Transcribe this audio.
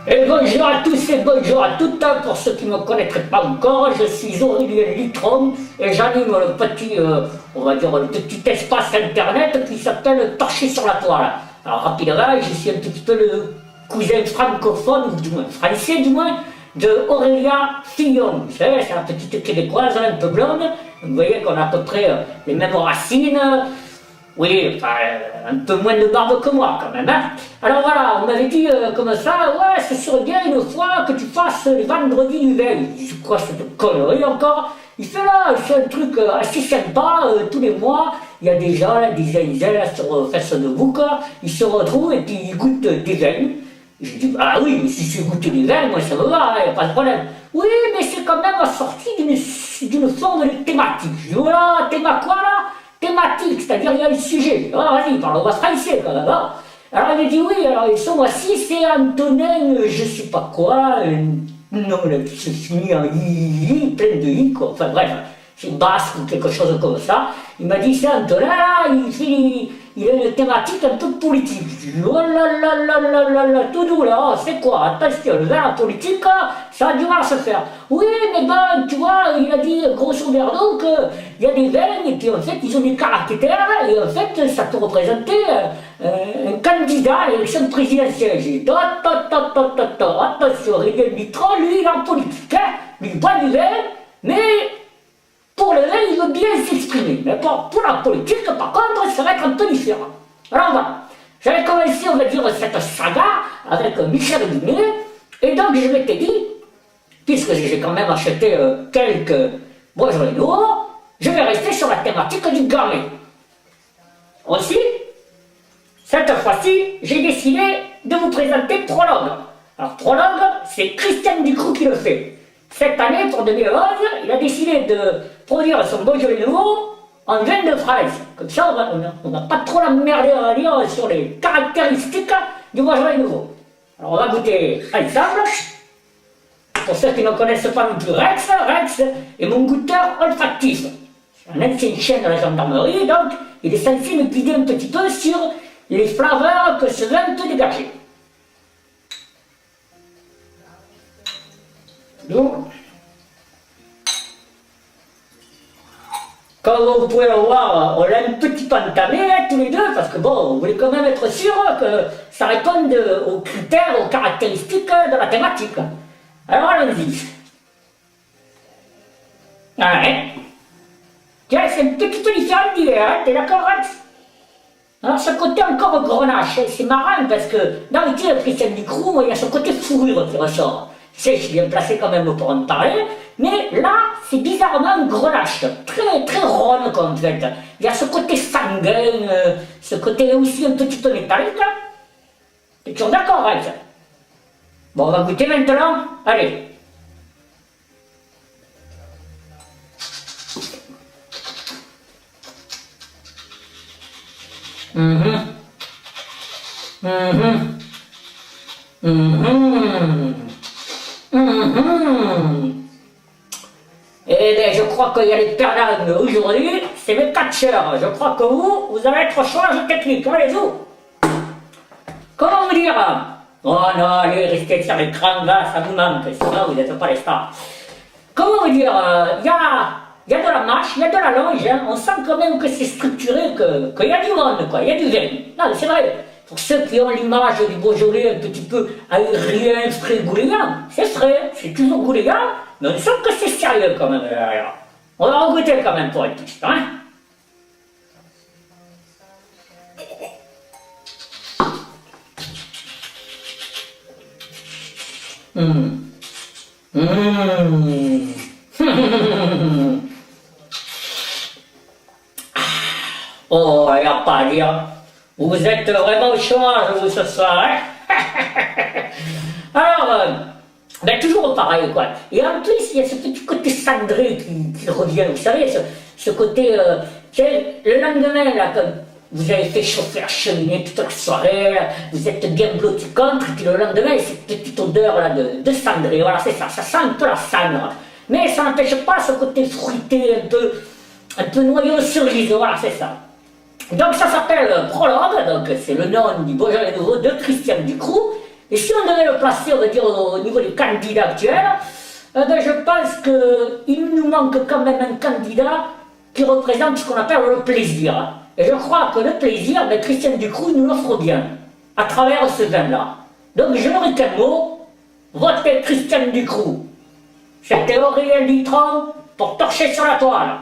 Et bonjour à tous et bonjour à toutes. Pour ceux qui ne me connaîtraient pas encore, je suis Aurélien Lutron et j'anime le petit, on va dire, le petit espace internet qui s'appelle Torché sur la toile. Alors rapidement, je suis un petit peu le cousin francophone, ou du moins français du moins, de Aurélia Fillon. Vous savez, c'est la petite québécoise, un peu blonde. Vous voyez qu'on a à peu près les mêmes racines. Oui, enfin, un peu moins de barbe que moi quand même, hein. Alors voilà, on m'avait dit comme ça, ouais, ce serait bien une fois que tu fasses les vendredis du veille. C'est quoi cette connerie encore? Il fait là, c'est un truc assez sympa, tous les mois, il y a des gens, là, des zinzins sur Facebook, ils se retrouvent et puis ils goûtent des vins. Je dis, ah oui, mais si tu goûtes des vins, moi ça me va, y a pas de problème. Oui, mais c'est quand même assorti d'une forme de thématique. Je dis, voilà, théma quoi là? Thématique, c'est-à-dire il y a un sujet. Alors vas-y, parle-moi français quand même. Hein. Alors il me dit oui, alors ce mois-ci c'est Antonin, je sais pas quoi, non, là, c'est fini en I, plein de I, quoi. Enfin bref, c'est basque ou quelque chose comme ça. Il m'a dit c'est Antonin, là, il a une thématique un peu politique. Je dis oh là là là là là là, tout doux là, oh, c'est quoi? Attention, le verre politique, ça a du mal à se faire. Oui, mais ben, tu vois, il a dit grosso merdo qu'il y a des vins et puis en fait ils ont des caractères et en fait ça peut représenter un candidat à l'élection présidentielle. J'ai dit attention, Aurélien Lutron, lui il est en politique, hein, lui il boit du vin, mais pour le vin il veut bien s'exprimer. Mais pour la politique, par contre, ça va être un peu différent. Alors voilà, j'avais commencé, on va dire, cette saga avec Michel Guimet, et donc je m'étais dit, puisque j'ai quand même acheté quelques Beaujolais nouveaux, je vais rester sur la thématique du gamay. Aussi, cette fois-ci, j'ai décidé de vous présenter Prologue. Alors Prologue, c'est Christian Ducroux qui le fait. Cette année, pour 2011, il a décidé de produire son Beaujolais nouveau en vin de fraise. Comme ça, on n'a pas trop la merde à dire sur les caractéristiques du Beaujolais nouveau. Alors on va goûter ensemble. Pour ceux qui ne connaissent pas non plus Rex est mon goûteur olfactif. C'est un ancien chien de la gendarmerie, donc il est censé me guider un petit peu sur les flaveurs que ce vin peut dégager. Donc, comme vous pouvez le voir, on l'a un petit peu entamé, hein, tous les deux, parce que bon, on voulait quand même être sûr que ça réponde aux critères, aux caractéristiques de la thématique. Alors allons-y. Ah ouais. Tiens, c'est un petit peu différent d'hier, hein, t'es d'accord, Rex? Alors ce côté encore grenache, c'est marrant parce que dans le tir de Christian Ducroux, il y a ce côté fourrure qui ressort. Je suis bien placé quand même pour en parler, mais là, c'est bizarrement grenache, très très ronde en fait. Il y a ce côté sanguin, ce côté aussi un petit peu métallique. T'es toujours d'accord, Rex? Bon, on va goûter maintenant. Allez. Eh bien, je crois qu'il y a les perdants aujourd'hui, c'est mes catcheurs. Je crois que vous allez être au chômage technique. Allez-vous. Comment vous dire? Oh non, allez, restez sur l'écran, là, ça vous manque, sinon vous n'êtes pas les stars. Comment vous dire, il y a de la mâche, il y a de la longe, hein. On sent quand même que c'est structuré, qu'il y a du monde, quoi, il y a du vin. Non, c'est vrai, pour ceux qui ont l'image du Beaujolais un petit peu aérien, frais, gouléant, c'est frais, c'est toujours gouléant, mais on sent que c'est sérieux quand même. On va en goûter quand même pour être petit, hein. Oh, il n'y a pas à dire. Vous êtes vraiment au chômage, vous, ce soir, hein. Alors, ben, toujours pareil, quoi. Et en plus, il y a ce petit côté cendré qui revient, vous savez, ce côté, le lendemain, là, comme vous avez fait chauffer la cheminée toute la soirée, là, vous êtes bien blotti contre, et puis le lendemain, cette petite odeur là de cendré, voilà, c'est ça sent un peu la cendre. Mais ça n'empêche pas ce côté fruité, un peu noyau de cerise, voilà, c'est ça. Donc ça s'appelle Prologue, donc c'est le nom du Beaujolais nouveau de Christian Ducroux, Et si on devait le placer, on va dire, au niveau des candidats actuels, je pense qu'il nous manque quand même un candidat qui représente ce qu'on appelle le plaisir. Et je crois que le plaisir, Christian Ducrou nous l'offre bien, à travers ce vin-là. Donc je n'aurai qu'un mot, votez Christian Ducrou. C'était Aurélien Dutronc pour torcher sur la toile.